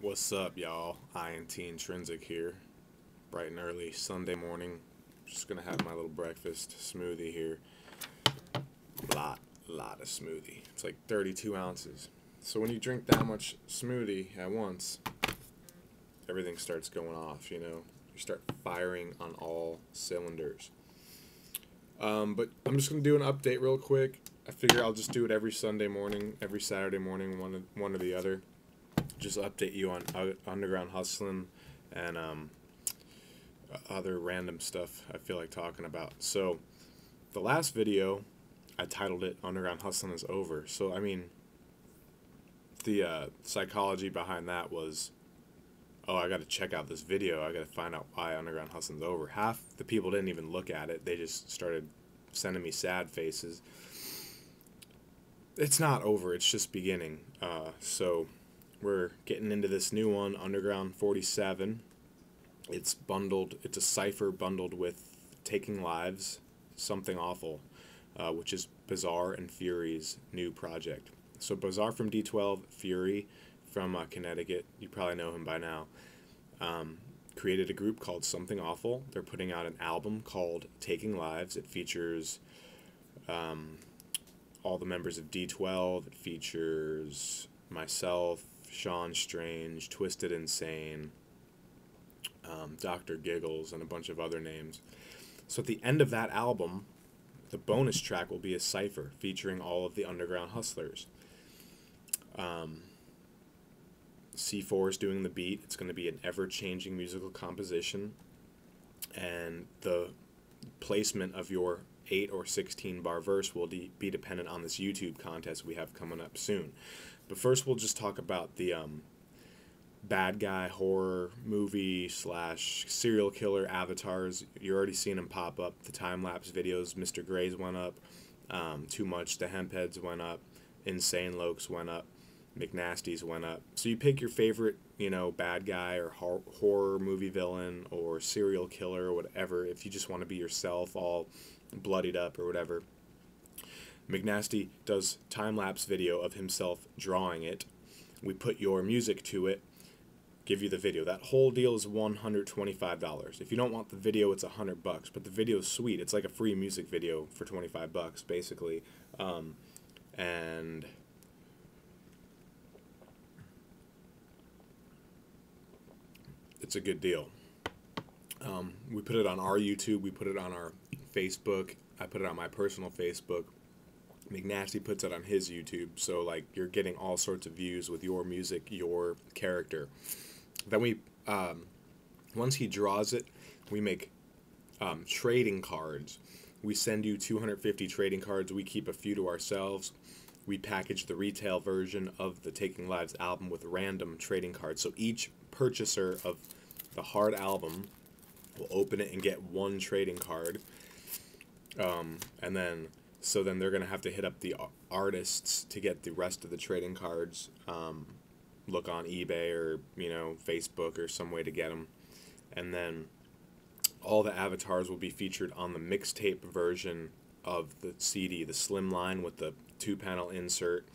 What's up, y'all? Intrinzik here. Bright and early Sunday morning. Just gonna have my little breakfast smoothie here. Lot of smoothie. It's like 32 ounces. So when you drink that much smoothie at once, everything starts going off, you know? You start firing on all cylinders. But I'm just gonna do an update real quick. I figure I'll just do it every Sunday morning, every Saturday morning, one or the other. Just update you on underground hustling and other random stuff I feel like talking about. So the last video, I titled it "Underground Hustling is Over." So I mean, the psychology behind that was, oh, I got to check out this video. I got to find out why underground hustling's over. Half the people didn't even look at it. They just started sending me sad faces. It's not over. It's just beginning. So we're getting into this new one, Underground 47. It's bundled. It's a cipher bundled with Taking Lives, Something Awful, which is Bizarre and Fury's new project. So Bizarre from D12, Fury from Connecticut, you probably know him by now, created a group called Something Awful. They're putting out an album called Taking Lives. It features all the members of D12. It features myself, Sean Strange, Twisted Insane, Dr. Giggles, and a bunch of other names. So at the end of that album, the bonus track will be a cipher featuring all of the underground hustlers. C4 is doing the beat. It's going to be an ever-changing musical composition, and the placement of your 8 or 16 bar verse will be dependent on this YouTube contest we have coming up soon. But first we'll just talk about the bad guy horror movie / serial killer avatars. You're already seeing them pop up. The time-lapse videos, Mr. Gray's went up, Too Much, the Hempheads went up, Insane Lokes went up, McNasty's went up. So you pick your favorite, you know, bad guy or horror movie villain or serial killer or whatever, if you just want to be yourself all bloodied up or whatever. McNasty does time-lapse video of himself drawing it. We put your music to it, give you the video. That whole deal is $125. If you don't want the video, it's $100, but the video is sweet. It's like a free music video for $25 basically. And it's a good deal. We put it on our YouTube, we put it on our Facebook, I put it on my personal Facebook. McNasty puts it on his YouTube, so like you're getting all sorts of views with your music, your character. Then we, once he draws it, we make trading cards. We send you 250 trading cards. We keep a few to ourselves. We package the retail version of the Taking Lives album with random trading cards. So each purchaser of the hard album will open it and get one trading card. And then they're going to have to hit up the artists to get the rest of the trading cards. Look on eBay or, you know, Facebook or some way to get them. And then all the avatars will be featured on the mixtape version of the CD, the slim line with the 2-panel insert.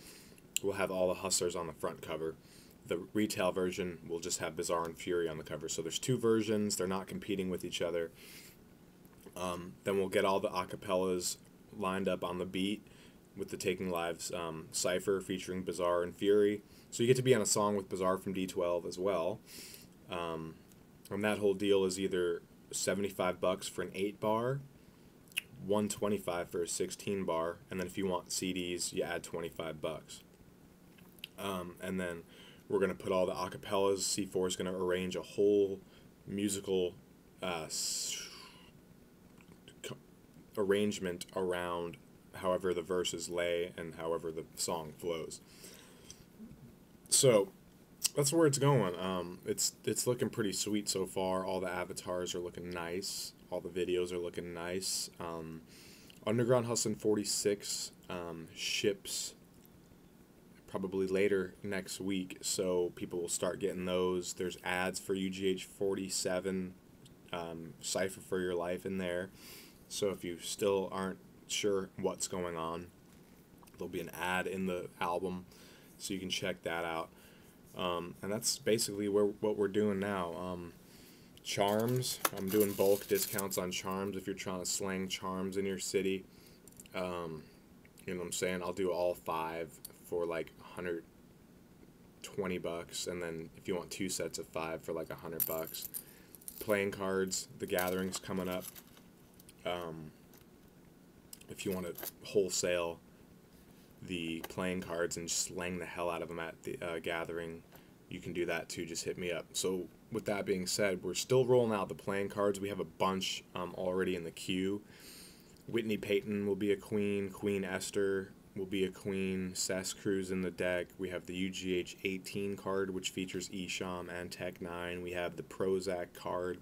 We'll have all the hustlers on the front cover. The retail version will just have Bizarre and Fury on the cover. So there's two versions. They're not competing with each other. Then we'll get all the acapellas lined up on the beat with the Taking Lives cipher featuring Bizarre and Fury. So you get to be on a song with Bizarre from D12 as well. And that whole deal is either $75 for an 8-bar, $125 for a 16-bar, and then if you want CDs, you add $25. And then we're going to put all the acapellas. C4 is going to arrange a whole musical arrangement around however the verses lay and however the song flows. So that's where it's going. It's looking pretty sweet so far. All the avatars are looking nice. All the videos are looking nice. Underground Hustling 46 ships probably later next week, so people will start getting those. There's ads for UGH47, Cypher for Your Life in there. So if you still aren't sure what's going on, there'll be an ad in the album, so you can check that out. And that's basically what we're doing now. Charms, I'm doing bulk discounts on charms if you're trying to slang charms in your city. You know what I'm saying? I'll do all 5 for like 120 bucks, and then if you want 2 sets of 5 for like 100 bucks. Playing cards, the gathering's coming up. If you want to wholesale the playing cards and slang the hell out of them at the gathering, you can do that too. Just hit me up. So with that being said, we're still rolling out the playing cards. We have a bunch already in the queue. Whitney Payton will be a queen. Queen Esther will be a queen. Cess Cruz in the deck. We have the UGH18 card, which features Esham and Tech 9. We have the Prozac card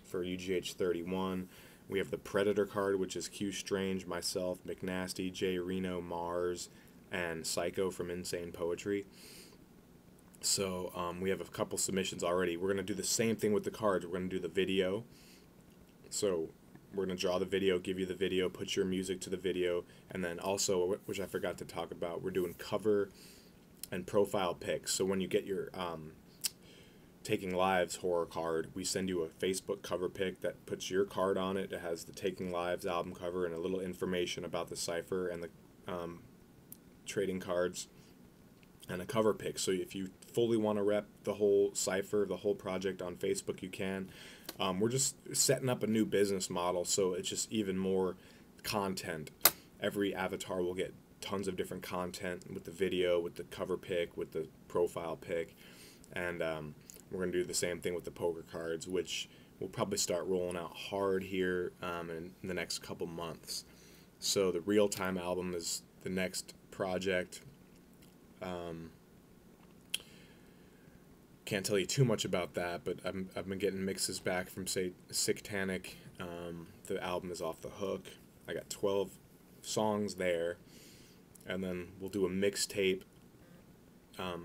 for UGH31. We have the Predator card, which is Q Strange, myself, McNasty, Jay Reno, Mars, and Psycho from Insane Poetry. So we have a couple submissions already. We're going to do the same thing with the cards. We're going to do the video. So we're going to draw the video, give you the video, put your music to the video, and then also, which I forgot to talk about, we're doing cover and profile pics. So when you get your Taking Lives horror card, we send you a Facebook cover pic that puts your card on it. It has the Taking Lives album cover and a little information about the cipher and the trading cards and a cover pic. So if you fully want to rep the whole cipher, the whole project on Facebook, you can. We're just setting up a new business model, so it's just even more content. Every avatar will get tons of different content with the video, with the cover pic, with the profile pic, and we're going to do the same thing with the poker cards, which we'll probably start rolling out hard here in the next couple months. So the Real Time album is the next project. Can't tell you too much about that, but I've been getting mixes back from, say, Sicktanic. The album is off the hook. I got 12 songs there, and then we'll do a mixtape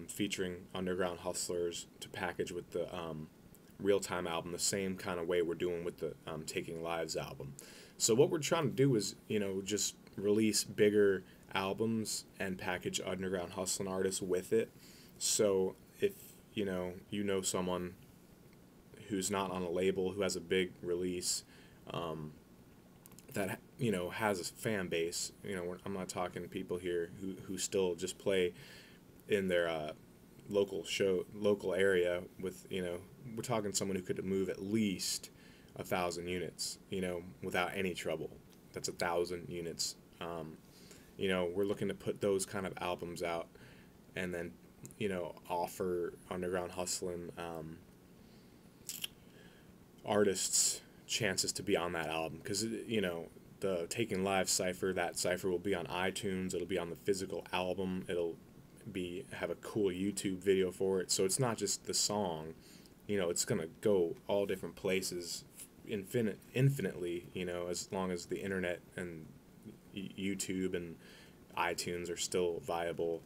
featuring underground hustlers to package with the Real Time album, the same kind of way we're doing with the Taking Lives album. So what we're trying to do is, you know, just release bigger albums and package underground hustling artists with it. So if you know someone who's not on a label, who has a big release, that has a fan base. I'm not talking people here who still just play in their local area with, we're talking someone who could move at least 1,000 units, without any trouble. That's 1,000 units. We're looking to put those kind of albums out, and then offer underground hustling artists chances to be on that album, because the Taking Live cipher, that cipher will be on iTunes. It'll be on the physical album. It'll have a cool YouTube video for it. So it's not just the song, it's gonna go all different places infinitely, as long as the internet and YouTube and iTunes are still viable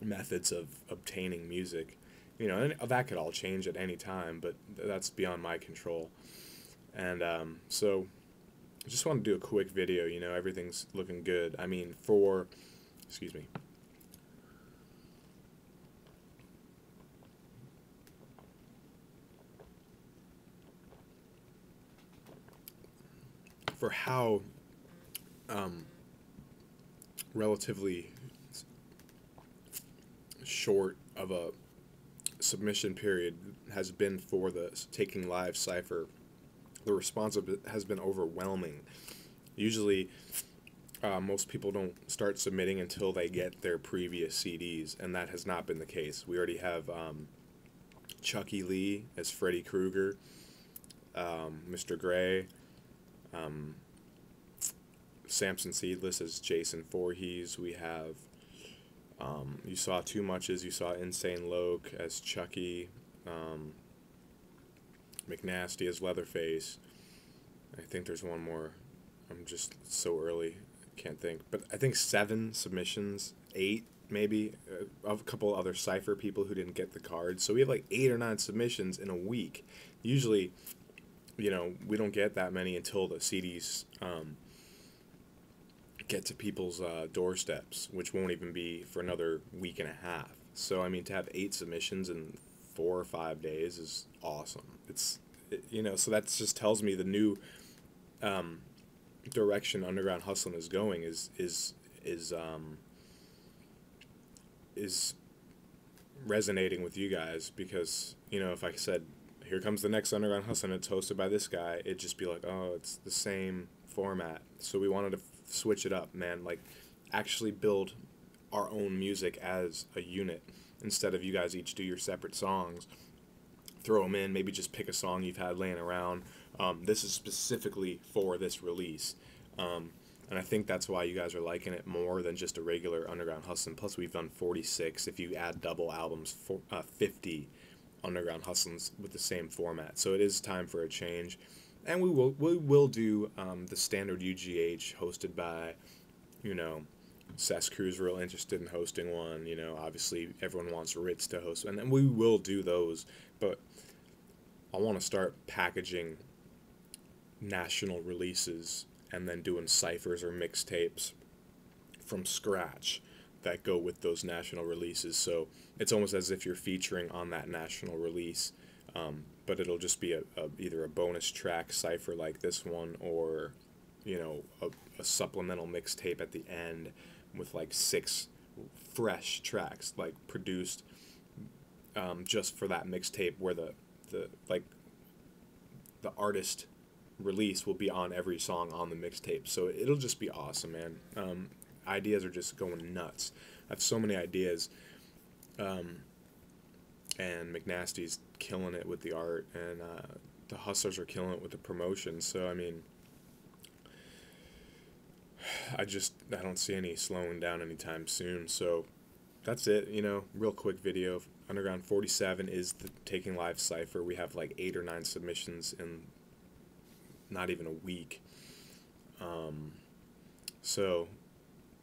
methods of obtaining music. And that could all change at any time, but that's beyond my control. And so I just want to do a quick video. Everything's looking good. I mean, for how relatively short of a submission period has been for the Taking Live cipher, the response has been overwhelming. Usually most people don't start submitting until they get their previous CDs, and that has not been the case. We already have Chucky Lee as Freddy Krueger, Mr. Gray, Samson Seedless as Jason Voorhees. We have You Saw Too Much as You Saw Insane Loke as Chucky, McNasty as Leatherface. I think there's one more. I'm just so early, can't think. But I think 7 submissions, 8 maybe, of a couple other cipher people who didn't get the cards. So we have like 8 or 9 submissions in a week. Usually, we don't get that many until the CDs get to people's doorsteps, which won't even be for another week and a half. So I mean, to have 8 submissions in 4 or 5 days is awesome. You know, so that just tells me the new um, direction underground hustling is going is resonating with you guys, because you know, if I said, here comes the next underground hustling, it's hosted by this guy, it'd just be like, oh, it's the same format. So we wanted to switch it up, man, like actually build our own music as a unit, instead of you guys each do your separate songs, throw them in, maybe just pick a song you've had laying around. This is specifically for this release. And I think that's why you guys are liking it more than just a regular underground hustling. Plus, we've done 46. If you add double albums, 50 underground hustlings with the same format. So it is time for a change, and we will do the standard UGH hosted by, you know, Cess Crew's real interested in hosting one. You know, obviously everyone wants Ritz to host, and then we will do those. But I want to start packaging national releases and then doing ciphers or mixtapes from scratch that go with those national releases. So it's almost as if you're featuring on that national release, but it'll just be either a bonus track cipher like this one, or you know, a supplemental mixtape at the end with like 6 fresh tracks, like produced just for that mixtape, where the like the artist release will be on every song on the mixtape. So it'll just be awesome, man. Ideas are just going nuts. I have so many ideas, and McNasty's killing it with the art, and the Hustlers are killing it with the promotion. So I mean, I don't see any slowing down anytime soon. So that's it, you know, real quick video. Underground 47 is the Taking Live Cypher. We have like 8 or 9 submissions in not even a week. So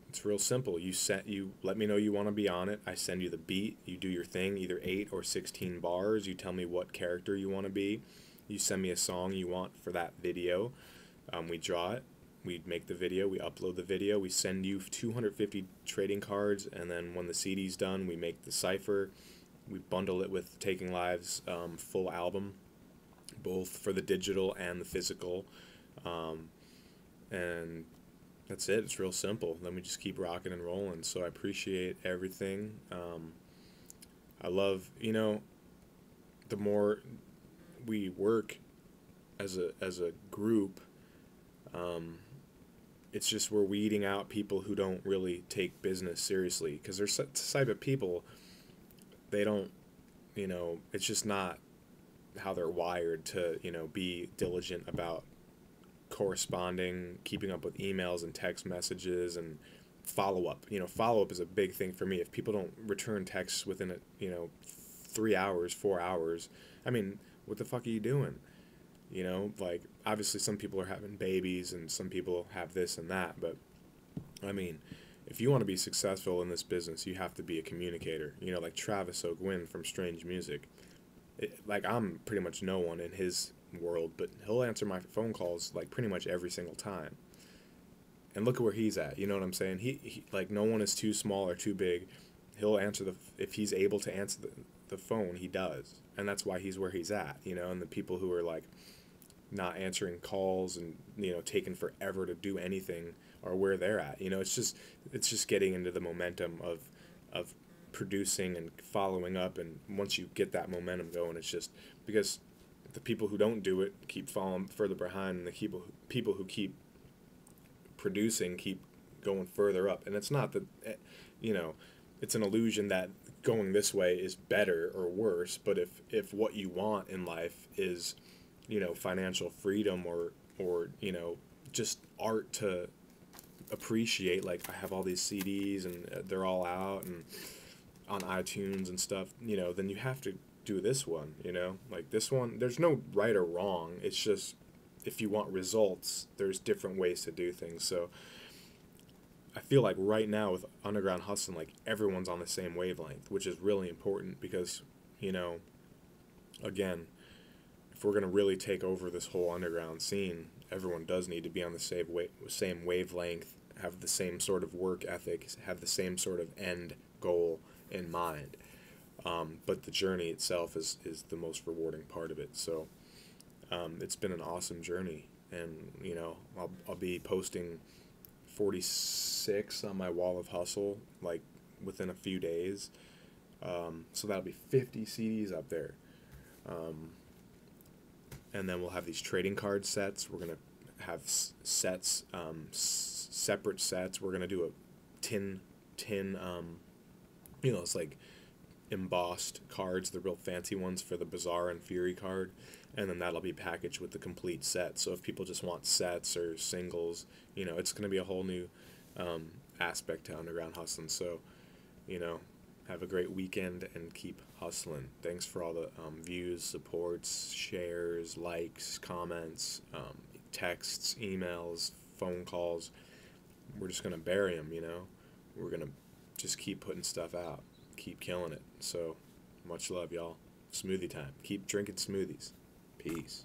it's real simple. You let me know you want to be on it. I send you the beat. You do your thing, either 8 or 16 bars. You tell me what character you want to be. You send me a song you want for that video. We draw it. We make the video. We upload the video. We send you 250 trading cards, and then when the CD's done, we make the cipher. We bundle it with Taking Live's full album, both for the digital and the physical, and that's it. It's real simple. Then we just keep rocking and rolling. So I appreciate everything. I love, you know, the more we work as a group, it's just we're weeding out people who don't really take business seriously, because there's the type of people, they don't, you know, it's just not how they're wired to, you know, be diligent about corresponding, keeping up with emails and text messages, and follow up. You know, follow up is a big thing for me. If people don't return texts within 3 hours, 4 hours, I mean, what the fuck are you doing? You know, like, obviously some people are having babies and some people have this and that, but I mean, if you want to be successful in this business, you have to be a communicator. You know, like Travis O'Gwyn from Strange Music. Like, I'm pretty much no one in his world, but he'll answer my phone calls like pretty much every single time. And look at where he's at. You know what I'm saying? He like, no one is too small or too big. He'll answer if he's able to answer the phone, he does. And that's why he's where he's at, you know. And the people who are like not answering calls and, you know, taking forever to do anything are where they're at. You know, it's just getting into the momentum of producing and following up, and once you get that momentum going, it's just because the people who don't do it keep falling further behind, and the people who keep producing keep going further up. And it's not that, you know, it's an illusion that going this way is better or worse, but if what you want in life is, you know, financial freedom, or you know, just art to appreciate, like I have all these CDs and they're all out and on iTunes and stuff, you know, then you have to do this one, you know, like this one, there's no right or wrong. It's just, if you want results, there's different ways to do things. So I feel like right now with underground hustling, like everyone's on the same wavelength, which is really important, because, you know, again, if we're going to really take over this whole underground scene, everyone does need to be on the same wavelength, have the same sort of work ethic, have the same sort of end goal in mind. But the journey itself is the most rewarding part of it. So it's been an awesome journey, and you know, I'll be posting 46 on my wall of hustle like within a few days. So that'll be 50 CDs up there. And then we'll have these trading card sets. We're gonna have sets, separate sets. We're gonna do a tin, you know, it's like embossed cards, the real fancy ones for the Bazaar and Fury card, and then that'll be packaged with the complete set. So if people just want sets or singles, you know, it's gonna be a whole new aspect to Underground Hustlin'. So, you know, have a great weekend and keep hustling. Thanks for all the views, supports, shares, likes, comments, texts, emails, phone calls. We're just going to bury them, you know. We're going to just keep putting stuff out, keep killing it. So much love, y'all. Smoothie time. Keep drinking smoothies. Peace.